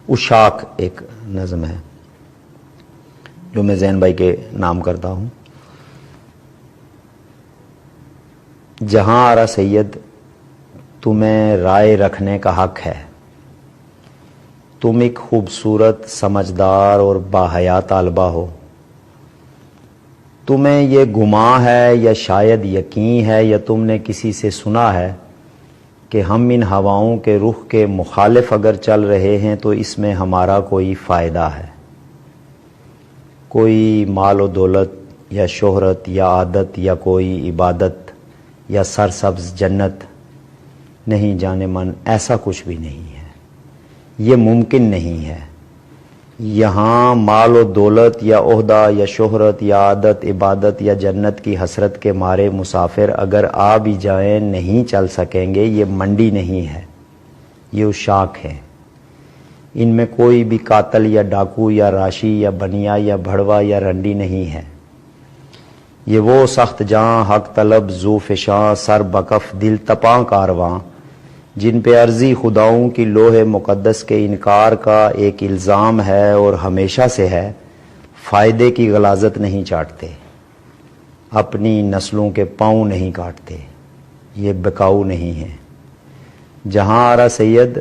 اشاق ایک نظم ہے جو میں زین بھائی کے نام کرتا ہوں. جہاں آرا سید تمہیں رائے رکھنے کا حق ہے. تم ایک خوبصورت سمجھدار اور باحیا طالبہ ہو. تمہیں یہ گمان ہے یا شاید یقین ہے یا تم نے کسی سے سنا ہے کہ ہم ان ہواؤں کے رخ کے مخالف اگر چل رہے ہیں تو اس میں ہمارا کوئی فائدہ ہے. کوئی مال و دولت یا شہرت یا عادت یا کوئی عبادت یا سرسبز جنت نہیں جانے من، ایسا کچھ بھی نہیں ہے. یہ ممکن نہیں ہے. یہاں مال و دولت یا عہدہ یا شہرت یا عادت عبادت یا جنت کی حسرت کے مارے مسافر اگر آ بھی جائیں نہیں چل سکیں گے. یہ منڈی نہیں ہے، یہ اشاق ہے. ان میں کوئی بھی قاتل یا ڈاکو یا راشی یا بنیا یا بھڑوا یا رنڈی نہیں ہے. یہ وہ سخت جاں حق طلب ذو فشاں سر بکف دل تپاں کارواں جن پہ عرضی خداؤں کی لوح مقدس کے انکار کا ایک الزام ہے اور ہمیشہ سے ہے. فائدے کی غلاظت نہیں چاٹتے، اپنی نسلوں کے پاؤں نہیں کاٹتے. یہ بکاؤ نہیں ہے. جہاں آرا سید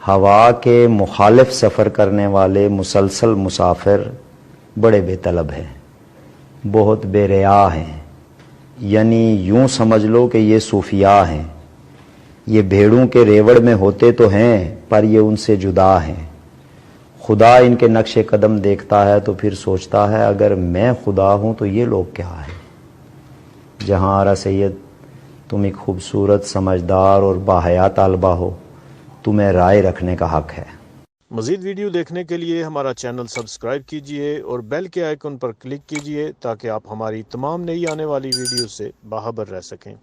ہوا کے مخالف سفر کرنے والے مسلسل مسافر بڑے بے طلب ہیں، بہت بے ریا ہیں. یعنی یوں سمجھ لو کہ یہ صوفیاء ہیں. یہ بھیڑوں کے ریوڑ میں ہوتے تو ہیں پر یہ ان سے جدا ہیں. خدا ان کے نقش قدم دیکھتا ہے تو پھر سوچتا ہے اگر میں خدا ہوں تو یہ لوگ کیا ہیں. جہاں آرا سید تم ایک خوبصورت سمجھدار اور باحیا طالبہ ہو. تمہیں رائے رکھنے کا حق ہے. مزید ویڈیو دیکھنے کے لیے ہمارا چینل سبسکرائب کیجیے اور بیل کے آئیکن پر کلک کیجیے تاکہ آپ ہماری تمام نئی آنے والی ویڈیو سے باخبر رہ سکیں.